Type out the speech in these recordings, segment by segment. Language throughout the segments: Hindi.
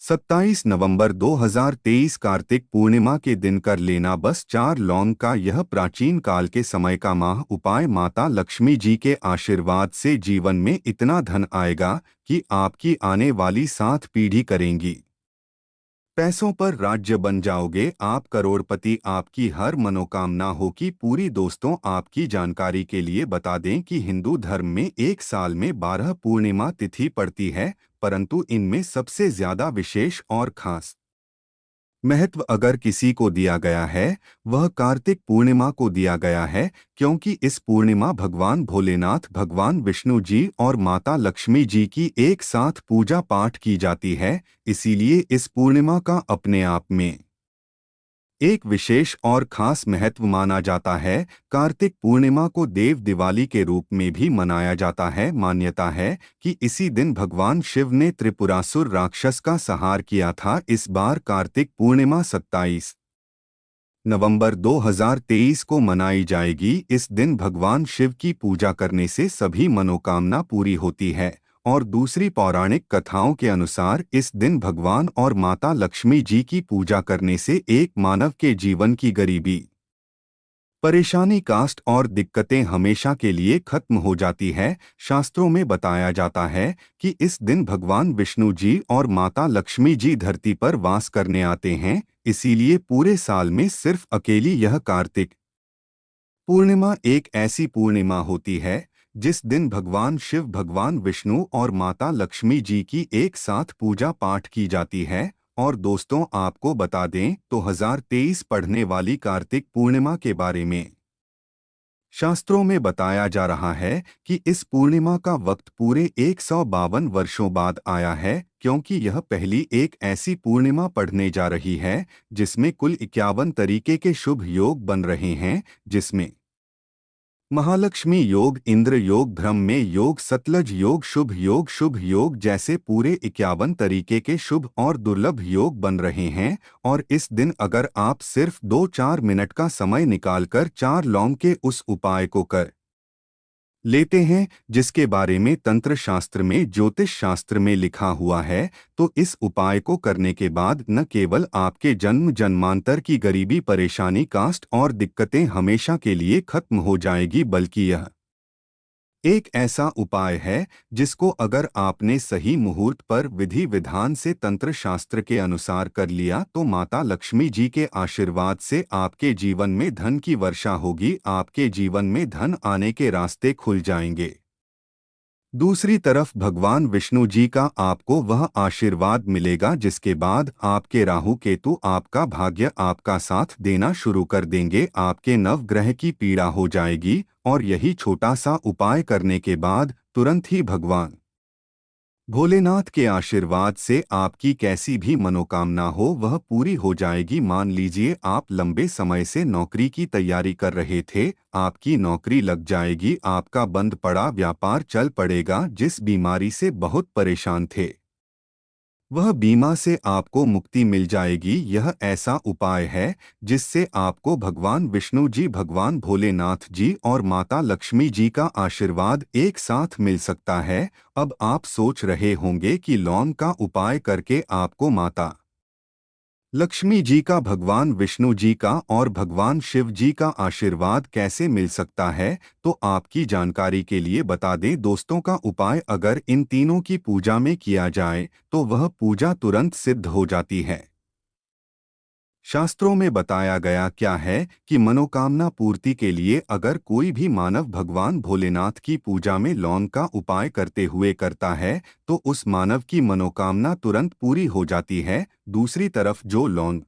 27 नवंबर 2023 कार्तिक पूर्णिमा के दिन कर लेना बस 4 लौंग का यह प्राचीन काल के समय का माह उपाय माता लक्ष्मी जी के आशीर्वाद से जीवन में इतना धन आएगा कि आपकी आने वाली 7 पीढ़ी करेंगी। पैसों पर राज्य बन जाओगे आप करोड़पति, आपकी हर मनोकामना होगी पूरी। दोस्तों, आपकी जानकारी के लिए बता दें कि हिंदू धर्म में एक साल में 12 पूर्णिमा तिथि पड़ती है, परंतु इनमें सबसे ज्यादा विशेष और खास महत्व अगर किसी को दिया गया है वह कार्तिक पूर्णिमा को दिया गया है, क्योंकि इस पूर्णिमा भगवान भोलेनाथ, भगवान विष्णु जी और माता लक्ष्मी जी की एक साथ पूजा पाठ की जाती है। इसीलिए इस पूर्णिमा का अपने आप में एक विशेष और खास महत्व माना जाता है। कार्तिक पूर्णिमा को देव दिवाली के रूप में भी मनाया जाता है। मान्यता है कि इसी दिन भगवान शिव ने त्रिपुरासुर राक्षस का संहार किया था। इस बार कार्तिक पूर्णिमा 27 नवंबर 2023 को मनाई जाएगी। इस दिन भगवान शिव की पूजा करने से सभी मनोकामना पूरी होती है और दूसरी पौराणिक कथाओं के अनुसार इस दिन भगवान और माता लक्ष्मी जी की पूजा करने से एक मानव के जीवन की गरीबी, परेशानी, कास्ट और दिक्कतें हमेशा के लिए खत्म हो जाती है। शास्त्रों में बताया जाता है कि इस दिन भगवान विष्णु जी और माता लक्ष्मी जी धरती पर वास करने आते हैं। इसीलिए पूरे साल में सिर्फ अकेली यह कार्तिक पूर्णिमा एक ऐसी पूर्णिमा होती है जिस दिन भगवान शिव, भगवान विष्णु और माता लक्ष्मी जी की एक साथ पूजा पाठ की जाती है। और दोस्तों, आपको बता दें 2023 पढ़ने वाली कार्तिक पूर्णिमा के बारे में शास्त्रों में बताया जा रहा है कि इस पूर्णिमा का वक्त पूरे 152 वर्षों बाद आया है, क्योंकि यह पहली एक ऐसी पूर्णिमा पढ़ने जा रही है जिसमें कुल 51 तरीके के शुभ योग बन रहे हैं, जिसमें महालक्ष्मी योग, इंद्र योग, ब्रह्म योग, सतलज योग, शुभ योग जैसे पूरे 51 तरीके के शुभ और दुर्लभ योग बन रहे हैं। और इस दिन अगर आप सिर्फ 2-4 मिनट का समय निकालकर 4 लौंग के उस उपाय को कर लेते हैं जिसके बारे में तंत्र शास्त्र में, ज्योतिष शास्त्र में लिखा हुआ है, तो इस उपाय को करने के बाद न केवल आपके जन्म जन्मांतर की गरीबी, परेशानी, कास्ट और दिक्कतें हमेशा के लिए खत्म हो जाएगी, बल्कि यह एक ऐसा उपाय है जिसको अगर आपने सही मुहूर्त पर विधि विधान से तंत्र शास्त्र के अनुसार कर लिया तो माता लक्ष्मी जी के आशीर्वाद से आपके जीवन में धन की वर्षा होगी, आपके जीवन में धन आने के रास्ते खुल जाएंगे। दूसरी तरफ भगवान विष्णु जी का आपको वह आशीर्वाद मिलेगा जिसके बाद आपके राहु केतु आपका भाग्य, आपका साथ देना शुरू कर देंगे, आपके नवग्रह की पीड़ा हो जाएगी। और यही छोटा सा उपाय करने के बाद तुरंत ही भगवान भोलेनाथ के आशीर्वाद से आपकी कैसी भी मनोकामना हो वह पूरी हो जाएगी। मान लीजिए आप लंबे समय से नौकरी की तैयारी कर रहे थे, आपकी नौकरी लग जाएगी, आपका बंद पड़ा व्यापार चल पड़ेगा, जिस बीमारी से बहुत परेशान थे वह बीमा से आपको मुक्ति मिल जाएगी। यह ऐसा उपाय है जिससे आपको भगवान विष्णु जी, भगवान भोलेनाथ जी और माता लक्ष्मी जी का आशीर्वाद एक साथ मिल सकता है। अब आप सोच रहे होंगे कि लौंग का उपाय करके आपको माता लक्ष्मी जी का, भगवान विष्णु जी का और भगवान शिव जी का आशीर्वाद कैसे मिल सकता है, तो आपकी जानकारी के लिए बता दें दोस्तों, का उपाय अगर इन तीनों की पूजा में किया जाए तो वह पूजा तुरंत सिद्ध हो जाती है। शास्त्रों में बताया गया क्या है कि मनोकामना पूर्ति के लिए अगर कोई भी मानव भगवान भोलेनाथ की पूजा में लौंग का उपाय करते हुए करता है तो उस मानव की मनोकामना तुरंत पूरी हो जाती है। दूसरी तरफ जो लौंग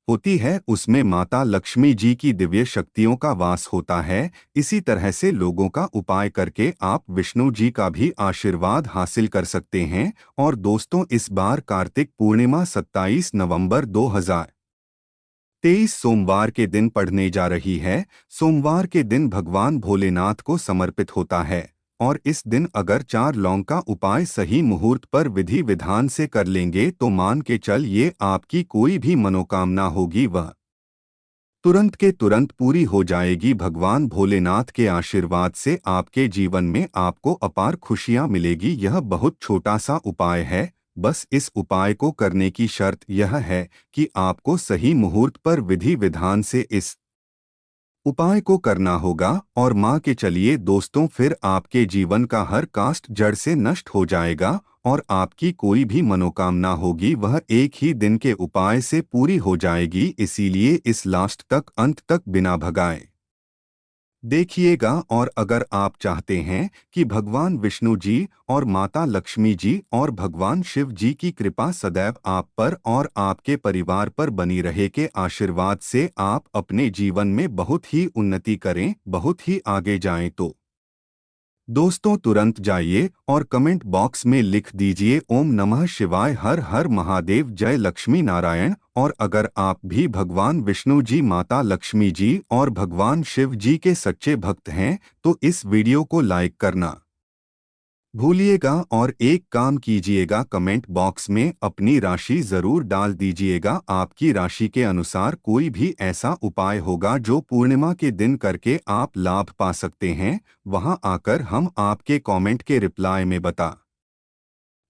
होती है उसमें माता लक्ष्मी जी की दिव्य शक्तियों का वास होता है। इसी तरह से लोगों का उपाय करके आप विष्णु जी का भी आशीर्वाद हासिल कर सकते हैं। और दोस्तों, इस बार कार्तिक पूर्णिमा 27 नवंबर 2023 सोमवार के दिन पड़ने जा रही है। सोमवार के दिन भगवान भोलेनाथ को समर्पित होता है और इस दिन अगर 4 लौंग का उपाय सही मुहूर्त पर विधि विधान से कर लेंगे तो मान के चल ये आपकी कोई भी मनोकामना होगी वह तुरंत के तुरंत पूरी हो जाएगी। भगवान भोलेनाथ के आशीर्वाद से आपके जीवन में आपको अपार खुशियां मिलेगी। यह बहुत छोटा सा उपाय है बस इस उपाय को करने की शर्त यह है कि आपको सही मुहूर्त पर विधि विधान से इस उपाय को करना होगा और मां के चलिए दोस्तों, फिर आपके जीवन का हर कास्ट जड़ से नष्ट हो जाएगा और आपकी कोई भी मनोकामना होगी वह एक ही दिन के उपाय से पूरी हो जाएगी। इसीलिए इस लास्ट तक अंत तक बिना भगाए देखिएगा। और अगर आप चाहते हैं कि भगवान विष्णु जी और माता लक्ष्मी जी और भगवान शिव जी की कृपा सदैव आप पर और आपके परिवार पर बनी रहे, के आशीर्वाद से आप अपने जीवन में बहुत ही उन्नति करें, बहुत ही आगे जाएं, तो दोस्तों तुरंत जाइए और कमेंट बॉक्स में लिख दीजिए ओम नमः शिवाय, हर हर महादेव, जय लक्ष्मी नारायण। और अगर आप भी भगवान विष्णु जी, माता लक्ष्मी जी और भगवान शिव जी के सच्चे भक्त हैं तो इस वीडियो को लाइक करना भूलिएगा और एक काम कीजिएगा, कमेंट बॉक्स में अपनी राशि जरूर डाल दीजिएगा। आपकी राशि के अनुसार कोई भी ऐसा उपाय होगा जो पूर्णिमा के दिन करके आप लाभ पा सकते हैं, वहां आकर हम आपके कमेंट के रिप्लाई में बता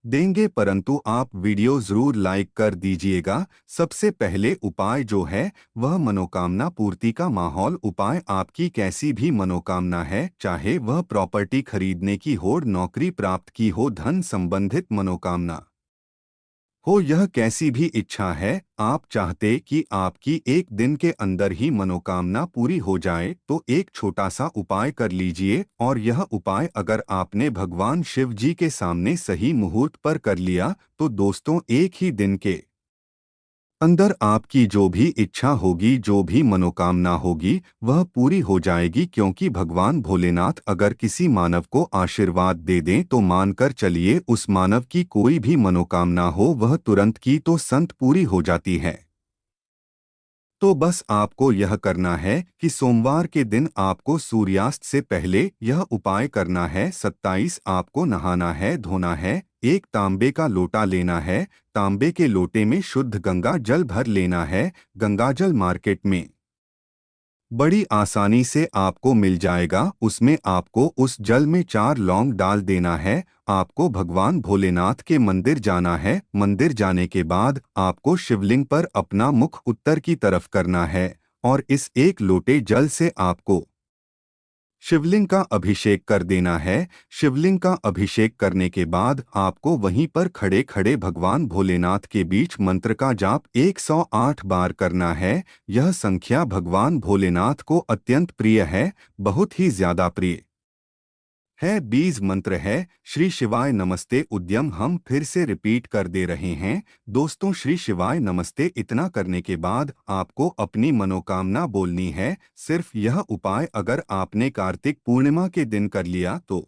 देंगे, परंतु आप वीडियो जरूर लाइक कर दीजिएगा। सबसे पहले उपाय जो है वह मनोकामना पूर्ति का माहौल उपाय। आपकी कैसी भी मनोकामना है, चाहे वह प्रॉपर्टी खरीदने की हो, नौकरी प्राप्त की हो, धन संबंधित मनोकामना हो, यह कैसी भी इच्छा है, आप चाहते कि आपकी एक दिन के अंदर ही मनोकामना पूरी हो जाए, तो एक छोटा सा उपाय कर लीजिए। और यह उपाय अगर आपने भगवान शिव जी के सामने सही मुहूर्त पर कर लिया तो दोस्तों एक ही दिन के अंदर आपकी जो भी इच्छा होगी, जो भी मनोकामना होगी वह पूरी हो जाएगी। क्योंकि भगवान भोलेनाथ अगर किसी मानव को आशीर्वाद दे दें तो मानकर चलिए उस मानव की कोई भी मनोकामना हो वह तुरंत की तो संत पूरी हो जाती है। तो बस आपको यह करना है कि सोमवार के दिन आपको सूर्यास्त से पहले यह उपाय करना है। 27 आपको नहाना है, धोना है, एक तांबे का लोटा लेना है, तांबे के लोटे में शुद्ध गंगा जल भर लेना है। गंगाजल मार्केट में बड़ी आसानी से आपको मिल जाएगा। उसमें आपको उस जल में 4 लौंग डाल देना है। आपको भगवान भोलेनाथ के मंदिर जाना है। मंदिर जाने के बाद आपको शिवलिंग पर अपना मुख उत्तर की तरफ करना है और इस एक लोटे जल से आपको शिवलिंग का अभिषेक कर देना है। शिवलिंग का अभिषेक करने के बाद आपको वहीं पर खड़े खड़े भगवान भोलेनाथ के बीच मंत्र का जाप 108 बार करना है। यह संख्या भगवान भोलेनाथ को अत्यंत प्रिय है, बहुत ही ज्यादा प्रिय है। बीज मंत्र है श्री शिवाय नमस्ते उद्यम। हम फिर से रिपीट कर दे रहे हैं दोस्तों, श्री शिवाय नमस्ते। इतना करने के बाद आपको अपनी मनोकामना बोलनी है। सिर्फ यह उपाय अगर आपने कार्तिक पूर्णिमा के दिन कर लिया तो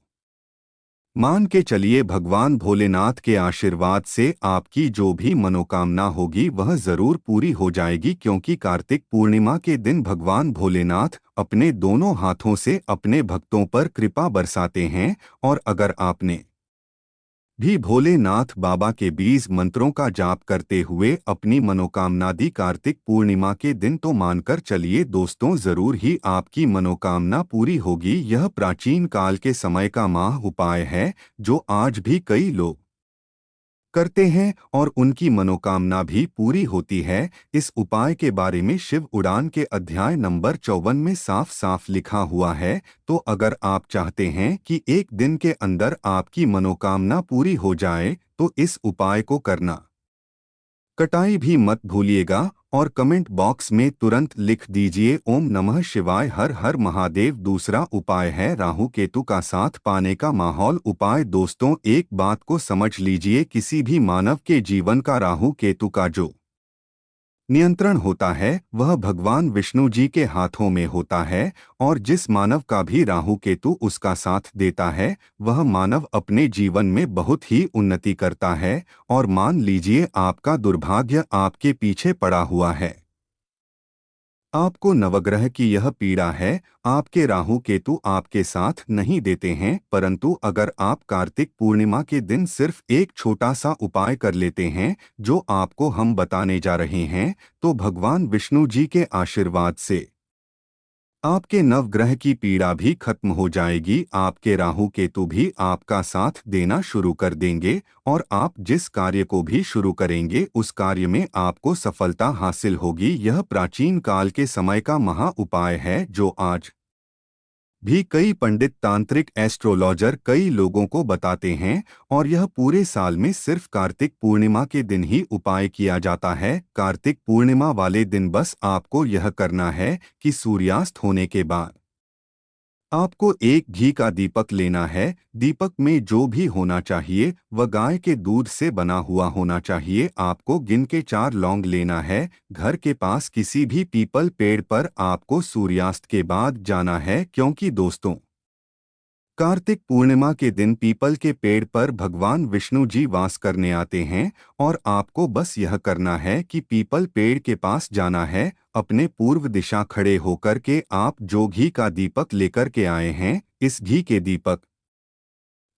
मान के चलिए भगवान भोलेनाथ के आशीर्वाद से आपकी जो भी मनोकामना होगी वह जरूर पूरी हो जाएगी। क्योंकि कार्तिक पूर्णिमा के दिन भगवान भोलेनाथ अपने दोनों हाथों से अपने भक्तों पर कृपा बरसाते हैं। और अगर आपने भी भोलेनाथ बाबा के बीज मंत्रों का जाप करते हुए अपनी मनोकामना दी कार्तिक पूर्णिमा के दिन, तो मानकर चलिए दोस्तों जरूर ही आपकी मनोकामना पूरी होगी। यह प्राचीन काल के समय का माह उपाय है जो आज भी कई लोग करते हैं और उनकी मनोकामना भी पूरी होती है। इस उपाय के बारे में शिव उड़ान के अध्याय नंबर 54 में साफ साफ लिखा हुआ है। तो अगर आप चाहते हैं कि एक दिन के अंदर आपकी मनोकामना पूरी हो जाए तो इस उपाय को करना कटाई भी मत भूलिएगा। और कमेंट बॉक्स में तुरंत लिख दीजिए ओम नमः शिवाय, हर हर महादेव। दूसरा उपाय है राहु केतु का साथ पाने का माहौल उपाय। दोस्तों एक बात को समझ लीजिए, किसी भी मानव के जीवन का राहु केतु का जो नियंत्रण होता है वह भगवान विष्णु जी के हाथों में होता है। और जिस मानव का भी राहु केतु उसका साथ देता है वह मानव अपने जीवन में बहुत ही उन्नति करता है। और मान लीजिए आपका दुर्भाग्य आपके पीछे पड़ा हुआ है, आपको नवग्रह की यह पीड़ा है, आपके राहु केतु आपके साथ नहीं देते हैं। परंतु अगर आप कार्तिक पूर्णिमा के दिन सिर्फ एक छोटा सा उपाय कर लेते हैं जो आपको हम बताने जा रहे हैं, तो भगवान विष्णु जी के आशीर्वाद से आपके नवग्रह की पीड़ा भी खत्म हो जाएगी। आपके राहु केतु भी आपका साथ देना शुरू कर देंगे और आप जिस कार्य को भी शुरू करेंगे उस कार्य में आपको सफलता हासिल होगी। यह प्राचीन काल के समय का महा उपाय है जो आज भी कई पंडित तांत्रिक एस्ट्रोलॉजर कई लोगों को बताते हैं, और यह पूरे साल में सिर्फ कार्तिक पूर्णिमा के दिन ही उपाय किया जाता है। कार्तिक पूर्णिमा वाले दिन बस आपको यह करना है कि सूर्यास्त होने के बाद आपको एक घी का दीपक लेना है। दीपक में जो भी होना चाहिए वह गाय के दूध से बना हुआ होना चाहिए। आपको गिन के 4 लौंग लेना है। घर के पास किसी भी पीपल पेड़ पर आपको सूर्यास्त के बाद जाना है, क्योंकि दोस्तों कार्तिक पूर्णिमा के दिन पीपल के पेड़ पर भगवान विष्णु जी वास करने आते हैं, और आपको बस यह करना है कि पीपल पेड़ के पास जाना है। अपने पूर्व दिशा खड़े होकर के आप जो घी का दीपक लेकर के आए हैं, इस घी के दीपक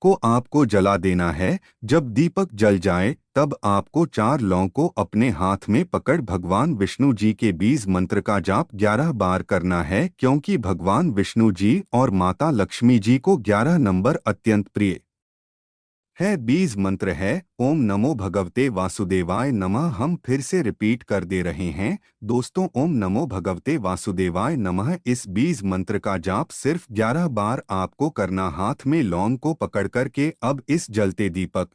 को आपको जला देना है। जब दीपक जल जाए तब आपको 4 लौंग को अपने हाथ में पकड़ भगवान विष्णु जी के बीज मंत्र का जाप 11 बार करना है, क्योंकि भगवान विष्णु जी और माता लक्ष्मी जी को 11 नंबर अत्यंत प्रिय है। बीज मंत्र है ओम नमो भगवते वासुदेवाय नमः। हम फिर से रिपीट कर दे रहे हैं दोस्तों, ओम नमो भगवते वासुदेवाय नमः। इस बीज मंत्र का जाप सिर्फ 11 बार आपको करना। हाथ में लौंग को पकड़ कर के अब इस जलते दीपक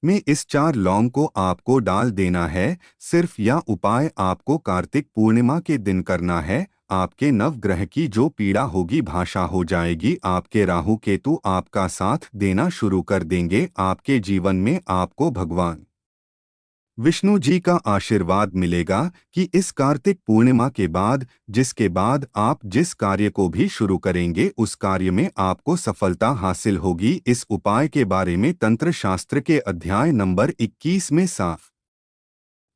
में इस 4 लौंग को आपको डाल देना है। सिर्फ यह उपाय आपको कार्तिक पूर्णिमा के दिन करना है। आपके नवग्रह की जो पीड़ा होगी भाषा हो जाएगी। आपके राहु केतु आपका साथ देना शुरू कर देंगे। आपके जीवन में आपको भगवान विष्णु जी का आशीर्वाद मिलेगा कि इस कार्तिक पूर्णिमा के बाद, जिसके बाद आप जिस कार्य को भी शुरू करेंगे उस कार्य में आपको सफलता हासिल होगी। इस उपाय के बारे में तंत्र शास्त्र के अध्याय नंबर 21 में साफ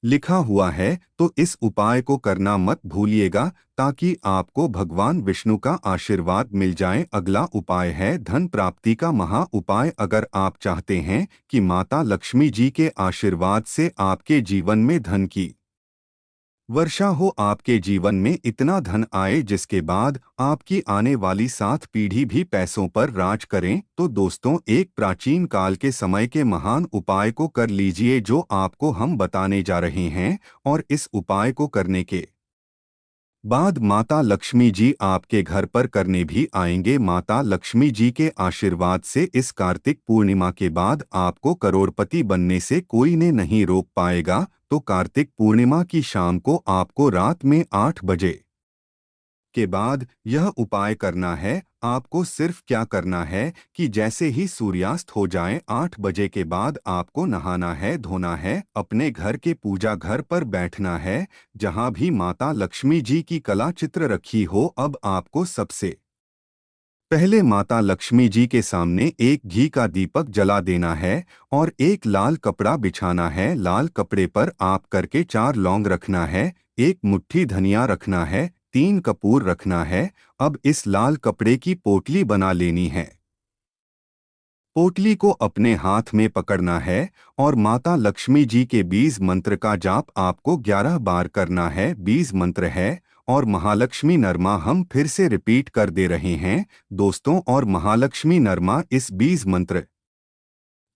लिखा हुआ है, तो इस उपाय को करना मत भूलिएगा ताकि आपको भगवान विष्णु का आशीर्वाद मिल जाए। अगला उपाय है धन प्राप्ति का महा उपाय। अगर आप चाहते हैं कि माता लक्ष्मी जी के आशीर्वाद से आपके जीवन में धन की वर्षा हो, आपके जीवन में इतना धन आए जिसके बाद आपकी आने वाली 7 पीढ़ी भी पैसों पर राज करें, तो दोस्तों एक प्राचीन काल के समय के महान उपाय को कर लीजिए जो आपको हम बताने जा रहे हैं। और इस उपाय को करने के बाद माता लक्ष्मी जी आपके घर पर करने भी आएंगे। माता लक्ष्मी जी के आशीर्वाद से इस कार्तिक पूर्णिमा के बाद आपको करोड़पति बनने से कोई ने नहीं रोक पाएगा। तो कार्तिक पूर्णिमा की शाम को आपको रात में 8 बजे के बाद यह उपाय करना है। आपको सिर्फ क्या करना है कि जैसे ही सूर्यास्त हो जाए 8 बजे के बाद आपको नहाना है, धोना है, अपने घर के पूजा घर पर बैठना है जहां भी माता लक्ष्मी जी की कला चित्र रखी हो। अब आपको सबसे पहले माता लक्ष्मी जी के सामने एक घी का दीपक जला देना है और एक लाल कपड़ा बिछाना है। लाल कपड़े पर आप करके 4 लौंग रखना है, एक मुट्ठी धनिया रखना है, 3 कपूर रखना है। अब इस लाल कपड़े की पोटली बना लेनी है। पोटली को अपने हाथ में पकड़ना है और माता लक्ष्मी जी के बीज मंत्र का जाप आपको 11 बार करना है। बीज मंत्र है और महालक्ष्मी नरमा। हम फिर से रिपीट कर दे रहे हैं दोस्तों, और महालक्ष्मी नरमा इस बीज मंत्र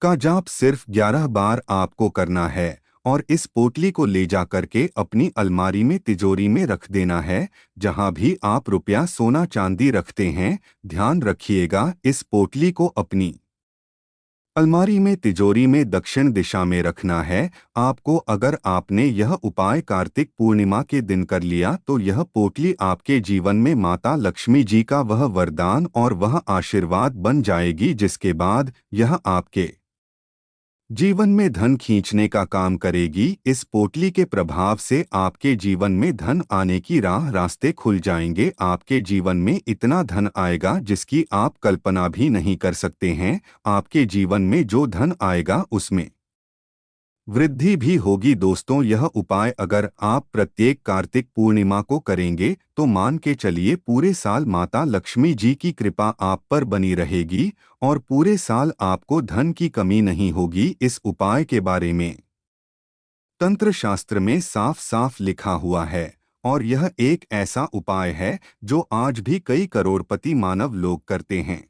का जाप सिर्फ 11 बार आपको करना है और इस पोटली को ले जा करके अपनी अलमारी में तिजोरी में रख देना है। जहां भी आप रुपया सोना चांदी रखते हैं, ध्यान रखिएगा इस पोटली को अपनी अलमारी में तिजोरी में दक्षिण दिशा में रखना है। आपको अगर आपने यह उपाय कार्तिक पूर्णिमा के दिन कर लिया तो यह पोटली आपके जीवन में माता लक्ष्मी जी का वह वरदान और वह आशीर्वाद बन जाएगी, जिसके बाद यह आपके जीवन में धन खींचने का काम करेगी। इस पोटली के प्रभाव से आपके जीवन में धन आने की रास्ते खुल जाएंगे। आपके जीवन में इतना धन आएगा जिसकी आप कल्पना भी नहीं कर सकते हैं। आपके जीवन में जो धन आएगा उसमें वृद्धि भी होगी। दोस्तों यह उपाय अगर आप प्रत्येक कार्तिक पूर्णिमा को करेंगे तो मान के चलिए पूरे साल माता लक्ष्मी जी की कृपा आप पर बनी रहेगी और पूरे साल आपको धन की कमी नहीं होगी। इस उपाय के बारे में तंत्र शास्त्र में साफ साफ लिखा हुआ है, और यह एक ऐसा उपाय है जो आज भी कई करोड़पति मानव लोग करते हैं।